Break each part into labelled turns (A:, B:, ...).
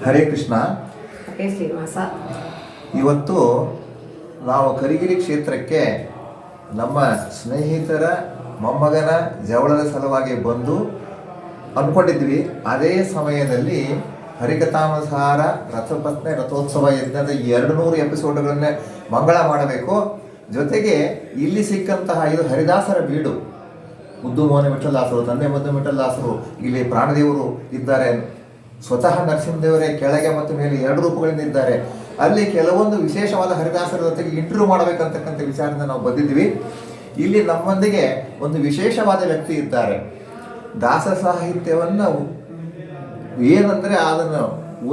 A: ಹರೇ ಕೃಷ್ಣ.
B: ಹರೇ ಶ್ರೀನಿವಾಸ.
A: ಇವತ್ತು ನಾವು ಕರಿಗಿರಿ ಕ್ಷೇತ್ರಕ್ಕೆ ನಮ್ಮ ಸ್ನೇಹಿತರ ಮೊಮ್ಮಗನ ಜವಳದ ಸಲುವಾಗಿ ಬಂದು ಅಂದ್ಕೊಂಡಿದ್ವಿ. ಅದೇ ಸಮಯದಲ್ಲಿ ಹರಿಕಥಾನುಸಾರ ರಥಪತ್ನೆ ರಥೋತ್ಸವ ಯಜ್ಞದ 200 ಎಪಿಸೋಡ್ಗಳನ್ನೇ ಮಂಗಳ ಮಾಡಬೇಕು. ಜೊತೆಗೆ ಇಲ್ಲಿ ಸಿಕ್ಕಂತಹ ಇದು ಹರಿದಾಸರ ಬೀಡು. ಮುದ್ದು ಮೋಹನ ವಿಠಲದಾಸರು, ತಂದೆ ಮುದ್ದು ವಿಠಲದಾಸರು, ಇಲ್ಲಿ ಪ್ರಾಣದೇವರು ಇದ್ದಾರೆ. ಸ್ವತಃ ನರಸಿಂಹದೇವರೇ ಕೆಳಗೆ ಮತ್ತು ಮೇಲೆ 2 ರೂಪಗಳಿಂದ ಇದ್ದಾರೆ. ಅಲ್ಲಿ ಕೆಲವೊಂದು ವಿಶೇಷವಾದ ಹರಿದಾಸರ ಜೊತೆಗೆ ಇಂಟರ್ವ್ಯೂ ಮಾಡಬೇಕಂತಕ್ಕಂಥ ವಿಚಾರದಿಂದ ನಾವು ಬಂದಿದ್ವಿ. ಇಲ್ಲಿ ನಮ್ಮೊಂದಿಗೆ ಒಂದು ವಿಶೇಷವಾದ ವ್ಯಕ್ತಿ ಇದ್ದಾರೆ. ದಾಸ ಸಾಹಿತ್ಯವನ್ನು ಏನಂದರೆ ಅದನ್ನು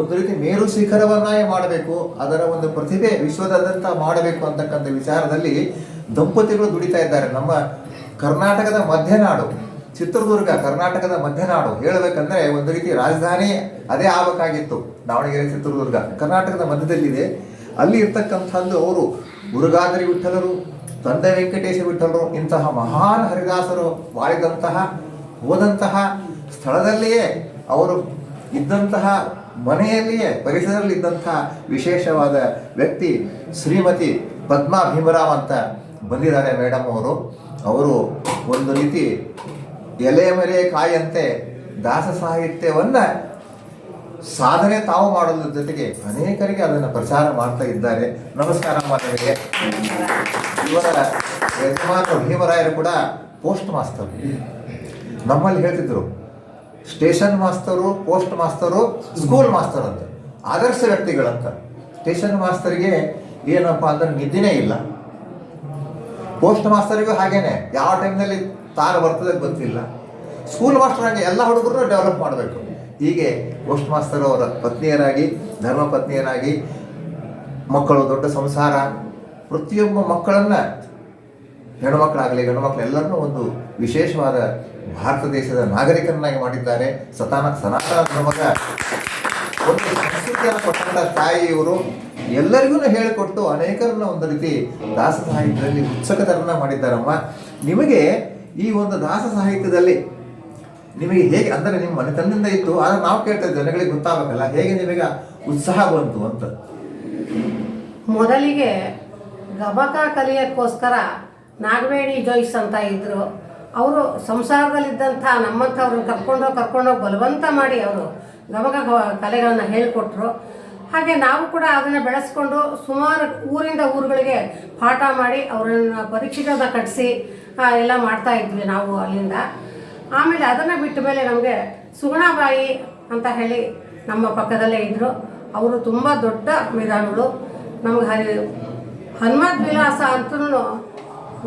A: ಒಂದು ರೀತಿ ಮೇರು ಶಿಖರವನ್ನಾಗಿ ಮಾಡಬೇಕು, ಅದರ ಒಂದು ಪ್ರತಿಭೆ ವಿಶ್ವದಾದ್ಯಂತ ಮಾಡಬೇಕು ಅಂತಕ್ಕಂಥ ವಿಚಾರದಲ್ಲಿ ದಂಪತಿಗಳು ದುಡಿತಾ ಇದ್ದಾರೆ. ನಮ್ಮ ಕರ್ನಾಟಕದ ಮಧ್ಯನಾಡು ಚಿತ್ರದುರ್ಗ, ಕರ್ನಾಟಕದ ಮಧ್ಯನಾಡು ಹೇಳಬೇಕಂದ್ರೆ ಒಂದು ರೀತಿ ರಾಜಧಾನಿ ಅದೇ ಆಗಬೇಕಾಗಿತ್ತು. ದಾವಣಗೆರೆ, ಚಿತ್ರದುರ್ಗ ಕರ್ನಾಟಕದ ಮಧ್ಯದಲ್ಲಿದೆ. ಅಲ್ಲಿ ಇರ್ತಕ್ಕಂಥದ್ದು ಅವರು ಮುರುಘಾದ್ರಿ ವಿಠಲರು, ತಂದೆ ವೆಂಕಟೇಶ ವಿಠಲರು, ಇಂತಹ ಮಹಾನ್ ಹರಿದಾಸರು ಬಾಳಿದಂತಹ ಹೋದಂತಹ ಸ್ಥಳದಲ್ಲಿಯೇ ಅವರು ಇದ್ದಂತಹ ಮನೆಯಲ್ಲಿಯೇ ಪರಿಸರದಲ್ಲಿ ಇದ್ದಂತಹ ವಿಶೇಷವಾದ ವ್ಯಕ್ತಿ ಶ್ರೀಮತಿ ಪದ್ಮಾ ಭೀಮರಾವ್ ಅಂತ ಬಂದಿದ್ದಾರೆ ಮೇಡಮ್ ಅವರು. ಅವರು ಒಂದು ರೀತಿ ಎಲೆ ಮರೆ ಕಾಯಂತೆ ದಾಸ ಸಾಹಿತ್ಯವನ್ನು ಸಾಧನೆ ತಾವು ಮಾಡೋದ್ರ ಜೊತೆಗೆ ಅನೇಕರಿಗೆ ಅದನ್ನು ಪ್ರಚಾರ ಮಾಡ್ತಾ ಇದ್ದಾರೆ. ನಮಸ್ಕಾರ ಮಾತವರಿಗೆ. ಇವರ ಯಜಮಾನರು ಭೀಮರಾಯರು ಕೂಡ ಪೋಸ್ಟ್ ಮಾಸ್ತರ್. ನಮ್ಮಲ್ಲಿ ಹೇಳ್ತಿದ್ರು ಸ್ಟೇಷನ್ ಮಾಸ್ತರು, ಪೋಸ್ಟ್ ಮಾಸ್ತರು, ಸ್ಕೂಲ್ ಮಾಸ್ತರ್ ಅಂತ ಆದರ್ಶ ವ್ಯಕ್ತಿಗಳಂತ. ಸ್ಟೇಷನ್ ಮಾಸ್ತರಿಗೆ ಏನಪ್ಪ ಅಂದ್ರೆ ನಿದ್ದೆನೇ ಇಲ್ಲ. ಪೋಸ್ಟ್ ಮಾಸ್ತರಿಗೂ ಹಾಗೇನೆ ಯಾವ ಟೈಮ್ನಲ್ಲಿ ತಾನು ಬರ್ತದೆ ಗೊತ್ತಿಲ್ಲ. ಸ್ಕೂಲ್ ಮಾಸ್ಟರ್ ಆಗಿ ಎಲ್ಲ ಹುಡುಗರು ಡೆವಲಪ್ ಮಾಡಬೇಕು. ಹೀಗೆ ಪೋಸ್ಟ್ ಮಾಸ್ತರ್ ಅವರ ಪತ್ನಿಯರಾಗಿ, ಧರ್ಮ ಪತ್ನಿಯರಾಗಿ, ಮಕ್ಕಳು, ದೊಡ್ಡ ಸಂಸಾರ, ಪ್ರತಿಯೊಬ್ಬ ಮಕ್ಕಳನ್ನು, ಹೆಣ್ಣುಮಕ್ಕಳಾಗಲಿ ಗಂಡು ಮಕ್ಕಳು ಎಲ್ಲರನ್ನೂ ಒಂದು ವಿಶೇಷವಾದ ಭಾರತ ದೇಶದ ನಾಗರಿಕರನ್ನಾಗಿ ಮಾಡಿದ್ದಾರೆ. ಸನಾತನ ಧರ್ಮದ ಒಂದು ಸಂಸ್ಕೃತಿಯನ್ನು ಕೊಟ್ಟಂಥ ತಾಯಿ ಇವರು. ಎಲ್ಲರಿಗೂ ಹೇಳಿಕೊಟ್ಟು ಅನೇಕರನ್ನ ಒಂದು ರೀತಿ ದಾಸ ಸಾಹಿತ್ಯದಲ್ಲಿ ಉತ್ಸುಕತರನ್ನ ಮಾಡಿದ್ದಾರಮ್ಮ. ನಿಮಗೆ ಈ ಒಂದು ದಾಸ ಸಾಹಿತ್ಯದಲ್ಲಿ ನಿಮಗೆ ಹೇಗೆ ಅಂದರೆ ನಿಮ್ಮ ಮನೆತನದಿಂದ ಇತ್ತು, ಆದರೆ ನಾವು ಕೇಳ್ತಾ ಇದ್ದೇವೆ ಜನಗಳಿಗೆ ಗೊತ್ತಾಗಬೇಕಲ್ಲ, ಹೇಗೆ ನಿಮಗೆ ಉತ್ಸಾಹ ಬಂತು ಅಂತ?
B: ಮೊದಲಿಗೆ ಗಮಕ ಕಲಿಯೋಕ್ಕೋಸ್ಕರ ನಾಗವೇಣಿ ಜೋಯ್ಸ್ ಅಂತ ಇದ್ದರು. ಅವರು ಸಂಸಾರದಲ್ಲಿದ್ದಂಥ ನಮ್ಮಂಥವ್ರನ್ನ ಕರ್ಕೊಂಡೋಗಿ ಬಲವಂತ ಮಾಡಿ ಅವರು ಗಮಕ ಕಲೆಗಳನ್ನು ಹೇಳಿಕೊಟ್ರು. ಹಾಗೆ ನಾವು ಕೂಡ ಅದನ್ನು ಬೆಳೆಸ್ಕೊಂಡು ಸುಮಾರು ಊರಿಂದ ಊರುಗಳಿಗೆ ಪಾಠ ಮಾಡಿ ಅವರನ್ನು ಪರೀಕ್ಷೆಗಳನ್ನ ಕಟ್ಟಿಸಿ ಎಲ್ಲ ಮಾಡ್ತಾ ಇದ್ವಿ ನಾವು ಅಲ್ಲಿಂದ. ಆಮೇಲೆ ಅದನ್ನು ಬಿಟ್ಟ ಮೇಲೆ ನಮಗೆ ಸುಗುಣಾಬಾಯಿ ಅಂತ ಹೇಳಿ ನಮ್ಮ ಪಕ್ಕದಲ್ಲೇ ಇದ್ದರು. ಅವರು ತುಂಬ ದೊಡ್ಡ ಮೇಧಾವಿಗಳು. ನಮಗೆ ಹನುಮದ್ ವಿಲಾಸ ಅಂತೂ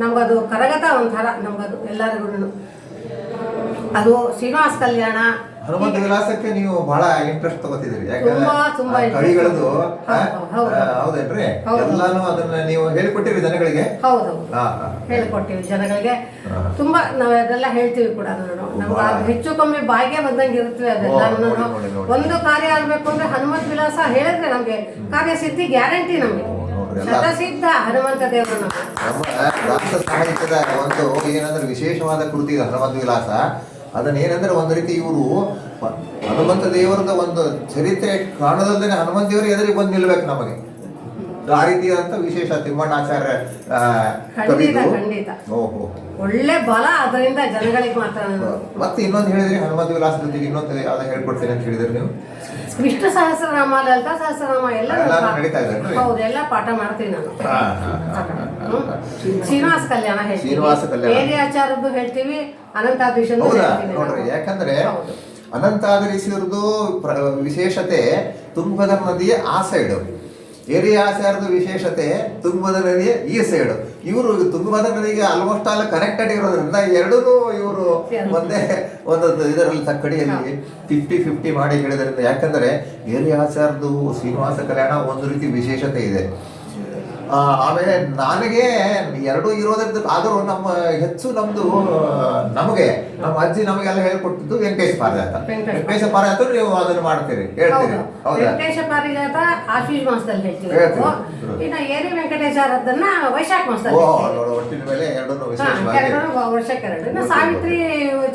B: ನಮಗದು ಕರಗತ ಒಂಥರ, ನಮಗದು ಎಲ್ಲರಿಗೂ ಅದು ಶ್ರೀನಿವಾಸ ಕಲ್ಯಾಣ.
A: ಹನುಮಂತ ವಿಲಾಸಕ್ಕೆ ನೀವು ಬಹಳ ಇಂಟ್ರೆಸ್ಟ್ ತಗೋತಿದ್ರಿ,
B: ತುಂಬಾ
A: ಕವಿಗಳದು ಹೌದೇನ್ರಿ? ಎಲ್ಲಾನು ಅದನ್ನ ನೀವು ಹೇಳಿಕೊಟ್ಟಿರಿ ಜನಗಳಿಗೆ?
B: ಹೌದೌದು, ಹೇಳಿಕೊಟ್ಟಿವಿ ಜನಗಳಿಗೆ. ತುಂಬಾ ನಾವ್ ಅದೆಲ್ಲ ಹೇಳ್ತೀವಿ ಕೂಡ. ನಮ್ಗೆ ಅದು ಹೆಚ್ಚು ಕಮ್ಮಿ ಬಾಯಿಗೆ ಬಂದಂಗೆ ಇರುತ್ತವೆ ಅದೆಲ್ಲ. ಒಂದು ಕಾರ್ಯ ಆಗ್ಬೇಕು ಅಂದ್ರೆ ಹನುಮಂತ ವಿಲಾಸ ಹೇಳಿದ್ರೆ ನಮ್ಗೆ ಕಾರ್ಯಸಿದ್ಧಿ ಗ್ಯಾರಂಟಿ. ನಮ್ಗೆ ಶತಸಿದ್ಧ ಹನುಮಂತ ದೇವರು.
A: ನಮ್ಮ ದಾಸ ಸಾಹಿತ್ಯದ ಒಂದು ಏನಂದ್ರೆ ವಿಶೇಷವಾದ ಕೃತಿ ಹನುಮಂತ ವಿಲಾಸ. ಅದನ್ನೇನೆಂದ್ರೆ ಒಂದು ರೀತಿ ಇವರು ಹನುಮಂತ ದೇವರದ ಒಂದು ಚರಿತ್ರೆ ಕಾರಣದಲ್ಲೇ ಹನುಮಂತ ದೇವರು ಎದುರಿಗೆ ಬಂದು ನಿಲ್ಬೇಕು ನಮಗೆ. ಆ ರೀತಿಯಾದಂತ ವಿಶೇಷ ತಿಮ್ಮಣ್ಣಾಚಾರ್ಯ ಕವಿದು. ಓಹೋ,
B: ಒಳ್ಳೆ ಬಲ ಅದರಿಂದ ಜನಗಳಿಗೆ ಮಾತ್ರ.
A: ಮತ್ತೆ ಇನ್ನೊಂದು ಹೇಳಿದ್ರಿ ಹನುಮಂತ ವಿಲಾಸ ಜೊತೆಗೆ ಇನ್ನೊಂದು ಯಾವ್ದು ಹೇಳ್ಕೊಡ್ತೀನಿ ಅಂತ ಹೇಳಿದ್ರಿ ನೀವು?
B: ವಿಷ್ಣು ಸಹಸ್ರನಾಮ, ಲಲಿತಾ ಸಹಸ್ರನಾಮ ಎಲ್ಲ
A: ನಡೀತಾ ಇದ್ದಾರೆ.
B: ಹೌದು, ಎಲ್ಲ ಪಾಠ ಮಾಡ್ತೀನಿ ನಾನು. ಶ್ರೀನಿವಾಸ ಕಲ್ಯಾಣ ಹೇಳ್ತೀವಿ, ಏರಿಯಾಚಾರದ್ದು ಹೇಳ್ತೀವಿ, ಅನಂತಾದ್ರೀಶದ್ದು ಹೇಳ್ತೀವಿ.
A: ನೋಡ್ರಿ, ಯಾಕಂದ್ರೆ ಅನಂತಾದ್ರೀಶರದು ವಿಶೇಷತೆ ತುಂಗಭದ್ರಾ ನದಿಯ ಆ ಸೈಡ್, ಏರಿಯಾಚಾರದ ವಿಶೇಷತೆ ತುಂಗಭದ್ರಾ ನದಿಯ ಈ ಸೈಡ್. ಇವರು ತುಂಗಭದ್ರಾ ನದಿಗೆ ಆಲ್ಮೋಸ್ಟ್ ಆಲ್ ಕನೆಕ್ಟೆಡ್ ಇರೋದ್ರಿಂದ ಎರಡೂ ಇವರು ಒಂದೇ ಒಂದು ಇದರಲ್ಲಿ ತಕ್ಕಡಿಯಲ್ಲಿ 50-50 ಮಾಡಿ ಹೇಳಿದ್ರಿಂದ. ಯಾಕಂದ್ರೆ ಏರಿಯಾಚಾರದು ಶ್ರೀನಿವಾಸ ಕಲ್ಯಾಣ ಒಂದು ರೀತಿ ವಿಶೇಷತೆ ಇದೆ. ಆಮೇಲೆ ನನಗೆ ಎರಡು ಇರೋದ್ರದ್ದು ಆದರೂ ಹೆಚ್ಚು ನಮ್ದು ನಮಗೆ ನಮ್ಮ ಅಜ್ಜಿ ನಮಗೆಲ್ಲ ಹೇಳ್ಕೊಟ್ಟಿದ್ದು ವೆಂಕಟೇಶ ಪಾರಿಜಾತ. ವೆಂಕಟೇಶ ಪಾರಿಜಾತ ನೀವು ಅದನ್ನು ಮಾಡ್ತೀರಿ, ಹೇಳ್ತೀರಿ. ಹೌದಾ?
B: ವೆಂಕಟೇಶ ಪಾರಿಜಾತ ಆಶ್ವೀಜ ಮಾಸದಲ್ಲಿ ಹೇಳ್ತೀವಿ. ಇನ್ನು ಏರಿ ವೆಂಕಟೇಶ್ವರದನ್ನ ವೈಶಾಖ ಮಾಸದಲ್ಲಿ
A: ಒಟ್ಟಿನ ಮೇಲೆ ಎರಡನ್ನೂ
B: ವರ್ಷಕ್ಕೆರಡು. ಇನ್ನು ಸಾವಿತ್ರಿ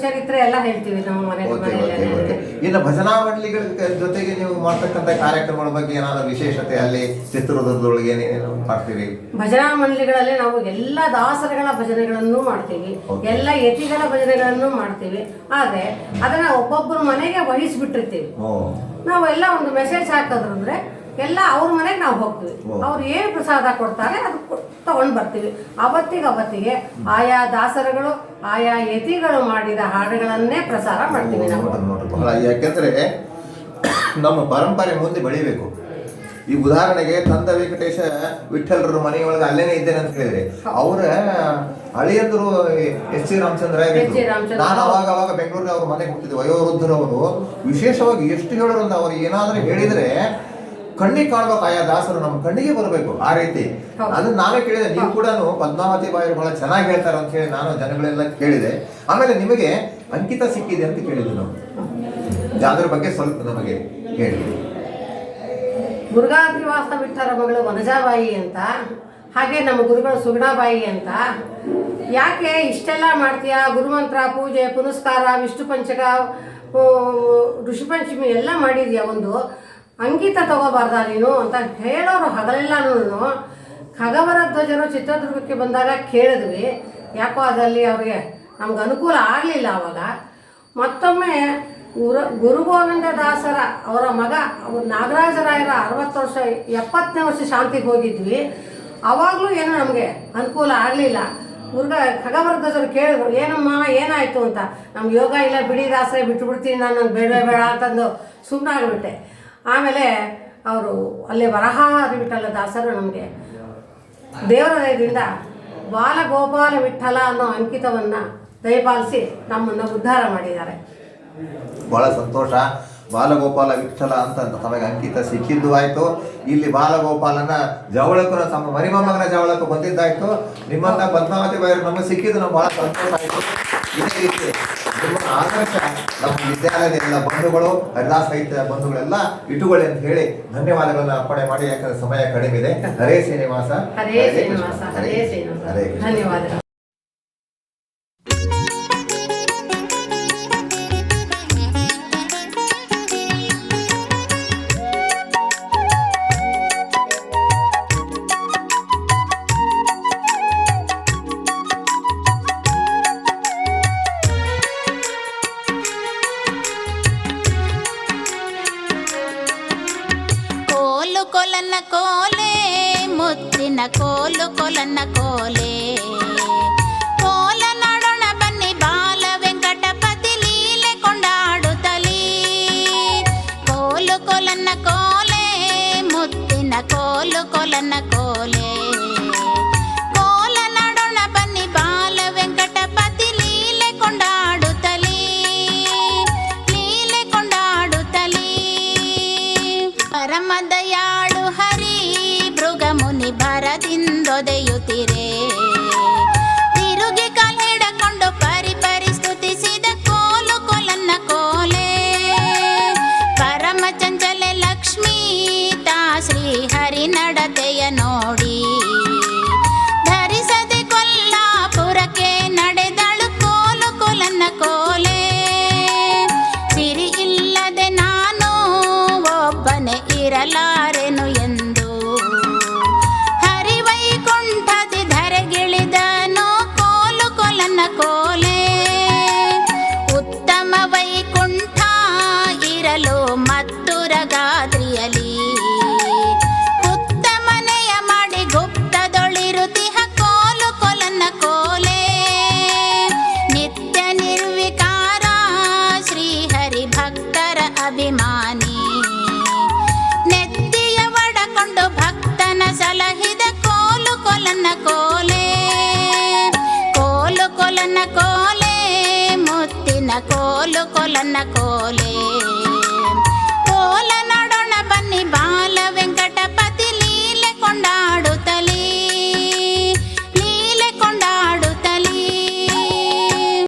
B: ಚರಿತ್ರೆ ಎಲ್ಲ ಹೇಳ್ತೀವಿ ನಮ್ಮ ಮನೆಯಲ್ಲಿ.
A: ಇನ್ನು ಭಜನಾ ಮಂಡಳಿಗಳ ಜೊತೆಗೆ ನೀವು ಮಾಡ್ತಕ್ಕಂಥ ಕಾರ್ಯಕ್ರಮಗಳ ಬಗ್ಗೆ ಏನಾದ್ರು ವಿಶೇಷತೆ ಅಲ್ಲಿ ಚಿತ್ರದುರ್ಗದೊಳಗೆ ಏನೇನು ಮಾಡ್ತೀವಿ?
B: ಭಜನಾ ಮಂಡಳಿಗಳಲ್ಲಿ ನಾವು ಎಲ್ಲ ದಾಸರುಗಳ ಭಜನೆಗಳನ್ನು ಮಾಡ್ತೀವಿ, ಎಲ್ಲ ಯತಿಗಳ ಭಜನೆಗಳನ್ನು ಮಾಡ್ತೀವಿ. ಆದ್ರೆ ಅದನ್ನ ಒಬ್ಬೊಬ್ಬರ ಮನೆಗೆ ವಹಿಸ್ಬಿಟ್ಟಿರ್ತೀವಿ. ನಾವೆಲ್ಲ ಒಂದು ಮೆಸೇಜ್ ಹಾಕೋದ್ರಂದ್ರೆ ಎಲ್ಲ ಅವ್ರ ಮನೆಗೆ ನಾವು ಹೋಗ್ತೀವಿ. ಅವ್ರು ಏನು ಪ್ರಸಾದ ಕೊಡ್ತಾರೆ ಅದು ತಗೊಂಡು ಬರ್ತೀವಿ. ಅವತ್ತಿಗೆ ಆಯಾ ದಾಸರುಗಳು ಆಯಾ ಯತಿಗಳು ಮಾಡಿದ ಹಾಡುಗಳನ್ನೇ ಪ್ರಸಾರ ಮಾಡ್ತೀವಿ ನಾವು.
A: ಯಾಕೆಂದ್ರೆ ನಮ್ಮ ಪರಂಪರೆ ಮುಂದೆ ಬೆಳಿಬೇಕು. ಈ ಉದಾಹರಣೆಗೆ ತಂದ ವೆಂಕಟೇಶ ವಿಠ್ಠಲರ ಮನೆಯೊಳಗೆ ಅಲ್ಲೇನೆ ಇದ್ದೇನೆ ಅಂತ ಹೇಳಿದ್ರೆ ಅವರ ಅಳಿಯಂದರು ಎಸ್ ಸಿ ರಾಮಚಂದ್ರ. ನಾನು ಅವಾಗ ಬೆಂಗಳೂರಿಗೆ ಅವ್ರ ಮನೆಗೆ ಹೋಗ್ತಿದ್ದೆ. ವಯೋವೃದ್ಧರವರು ವಿಶೇಷವಾಗಿ ಎಷ್ಟು ಹೇಳೋರು ಅಂತ ಅವ್ರು ಏನಾದ್ರೂ ಹೇಳಿದ್ರೆ ಕಣ್ಣಿಗೆ ಕಾಣ್ಬೇಕು, ಆಯಾ ದಾಸರು ನಮ್ಮ ಕಣ್ಣಿಗೆ ಬರಬೇಕು ಆ ರೀತಿ. ಅದನ್ನ ನಾವೇ ಕೇಳಿದೆ. ನೀವು ಕೂಡ ಪದ್ಮಾವತಿ ಬಾಯಿ ಬಹಳ ಚೆನ್ನಾಗಿ ಹೇಳ್ತಾರೆ ಅಂತ ಹೇಳಿ ನಾನು ಜನಗಳೆಲ್ಲ ಕೇಳಿದೆ. ಆಮೇಲೆ ನಿಮಗೆ ಅಂಕಿತ ಸಿಕ್ಕಿದೆ ಅಂತ ಕೇಳಿದ್ವಿ ನಾವು. ಅದ್ರ ಬಗ್ಗೆ ಸ್ವಲ್ಪ ನಮಗೆ ಹೇಳಿ.
B: ಮುರುಘಾದ್ರಿವಾಸ ವಿಠ್ಠಲ ಮಗಳು ವನಜಾಬಾಯಿ ಅಂತ, ಹಾಗೆ ನಮ್ಮ ಗುರುಗಳು ಸುಗುಣಾಬಾಯಿ ಅಂತ. ಯಾಕೆ ಇಷ್ಟೆಲ್ಲ ಮಾಡ್ತೀಯಾ? ಗುರುಮಂತ್ರ, ಪೂಜೆ, ಪುನಸ್ಕಾರ, ವಿಷ್ಣು ಪಂಚಕ, ಋಷಿ ಪಂಚಮಿ ಎಲ್ಲ ಮಾಡಿದ್ಯಾ, ಒಂದು ಅಂಕಿತ ತಗೋಬಾರ್ದ ನೀನು ಅಂತ ಹೇಳೋರು ಹಗಲೆಲ್ಲನೂ. ಖಗವರ ಧ್ವಜರು ಚಿತ್ರದುರ್ಗಕ್ಕೆ ಬಂದಾಗ ಕೇಳಿದ್ವಿ. ಯಾಕೋ ಅದರಲ್ಲಿ ಅವ್ರಿಗೆ ನಮ್ಗೆ ಅನುಕೂಲ ಆಗಲಿಲ್ಲ. ಆವಾಗ ಮತ್ತೊಮ್ಮೆ ಗುರು ಗೋವಿಂದ ದಾಸರ ಅವರ ಮಗ ನಾಗರಾಜರಾಯರ 60 ವರ್ಷ 70ನೇ ವರ್ಷ ಶಾಂತಿಗೆ ಹೋಗಿದ್ವಿ. ಆವಾಗಲೂ ಏನೋ ನಮಗೆ ಅನುಕೂಲ ಆಗಲಿಲ್ಲ. ಖಗವರ್ಧಜರು ಕೇಳಿದ್ರು, ಏನಮ್ಮ ಏನಾಯಿತು ಅಂತ. ನಮ್ಗೆ ಯೋಗ ಇಲ್ಲ, ಬಿಡಿ ದಾಸರೇ ಬಿಟ್ಬಿಡ್ತೀನಿ ನಾನು, ಬೇಡ ಬೇಡ ಅಂತಂದು ಸುಮ್ಮನಾಗ್ಬಿಟ್ಟೆ. ಆಮೇಲೆ ಅವರು ಅಲ್ಲೇ ವರಹಾರಿ ವಿಠಲ ದಾಸರು ನಮಗೆ ದೇವರ ದಯದಿಂದ ಬಾಲಗೋಪಾಲ ವಿಠಲ ಅನ್ನೋ ಅಂಕಿತವನ್ನು ದಯಪಾಲಿಸಿ ನಮ್ಮನ್ನು ಉದ್ಧಾರ ಮಾಡಿದ್ದಾರೆ.
A: ಬಹಳ ಸಂತೋಷ. ಬಾಲಗೋಪಾಲ ವಿಠಲ ಅಂತ ತಮಗೆ ಅಂಕಿತ ಸಿಕ್ಕಿದ್ದು ಆಯ್ತು. ಇಲ್ಲಿ ಬಾಲಗೋಪಾಲನ ಜವಳಕ್ಕೂ ತಮ್ಮ ಮರಿಮೊಮ್ಮಗನ ಜವಳಕ್ಕೂ ಬಂದಿದ್ದಾಯ್ತು. ನಿಮ್ಮನ್ನ ಪದ್ಮಾವತಿ ಬಾಯರು ನಮಗೆ ಸಿಕ್ಕಿದ್ದು ನಮ್ಗೆ ಬಹಳ ಸಂತೋಷ ಆಯಿತು. ಇದೇ ರೀತಿ ನಿಮ್ಮ ಆದರ್ಶ ನಮ್ಮ ವಿದ್ಯಾಲಯದ ಎಲ್ಲ ಬಂಧುಗಳು, ಹರಿದಾಸ ಸಾಹಿತ್ಯ ಬಂಧುಗಳೆಲ್ಲ ಇಟ್ಟುಕೊಳ್ಳಿ ಅಂತ ಹೇಳಿ ಧನ್ಯವಾದಗಳನ್ನು ಅರ್ಪಣೆ ಮಾಡಿ. ಯಾಕಂದ್ರೆ ಸಮಯ ಕಡಿಮೆ ಇದೆ. ಹರೇ ಶ್ರೀನಿವಾಸ,
B: ಹರೇ ಶ್ರೀನಿವಾಸ, ಹರೇ ಶ್ರೀನಿವಾಸ. ಧನ್ಯವಾದಗಳು.
C: ಕೊಲನ್ನ ಕೋಲೆ ಮುತ್ತಿನ ಕೋಲು ಕೊಲನ್ನ ಕೋಲೆ ಕೋಲ ನಾಡೋಣ ಬನ್ನಿ ಬಾಲ ವೆಂಕಟಪತಿ ಲೀಲೆ ಕೊಂಡಾಡುತ್ತಲೀ. ಕೋಲು ಕೊಲನ್ನ ಕೋಲೆ ಮುತ್ತಿನ ಕೋಲು ಕೊಲನ್ನ ಕೋಲೆ ಕೋಲ ನಾಡೋಣ ಬನ್ನಿ ಬಾಲ ವೆಂಕಟಪತಿ ಲೀಲೆ ಕೊಂಡಾಡುತ್ತಲೀ, ಲೀಲೆ ಕೊಂಡಾಡುತ್ತಲೀ. ಪರಮದಯಾಳು ಹರಿ ಭೃಗಮುನಿ ಭರದಿಂದೊದೆಯುತ್ತಿರೆ, ತಿರುಗಿ ಕಾಲಿಡಕೊಂಡು ಪರಿ ಸ್ತುತಿಸಿದ ಕೋಲು ಕೊಲನ್ನ ಕೋಲೆ. ಪರಮ ಚಂಚಲೆ ಲಕ್ಷ್ಮೀ ತಾ ಶ್ರೀ ಹರಿ ನಡತೆಯ ನೋಡಿ ಧರಿಸದೆ ಕೊಲ್ಲಾಪುರಕ್ಕೆ ನಡೆದಳು ಕೋಲು ಕೊಲನ್ನ ಕೋಲೆ. ಸಿರಿ ಇಲ್ಲದೆ ನಾನು ಒಬ್ಬನೇ ಇರಲಾರೆನು ಎಂದು ಹರಿವೈಕುಂಠದಿ ಧರೆಗಿಳಿದನು ಕೋಲು ಕೊಲನ್ನ ಕೋಲೆ. ಉತ್ತಮ ವೈಕುಂಠ ಇರಲು ಮತ್ತುರಗಾದ್ರಿಯಲಿ ಉತ್ತಮನೆಯ ಮಾಡಿ ಗುಪ್ತದೊಳಿರುತಿಹ ಕೋಲು ಕೊಲನ್ನ ಕೋಲೆ. ನಿತ್ಯ ನಿರ್ವಿಕಾರ ಶ್ರೀಹರಿ ಭಕ್ತರ ಅಭಿಮಾನಿ, ನೆತ್ತಿಯ ಒಡಕೊಂಡು ಭಕ್ತನ ಸಲಹಿದ ಕೋಲು ಕೊಲನ್ನ ಕೋಲೆ. ಕೋಲು ಕೊಲನ್ನ ಕೋಲೆ ಮುತ್ತಿನ ಕೋಲು ಕೊಲನ್ನ ಕೋಲೆ.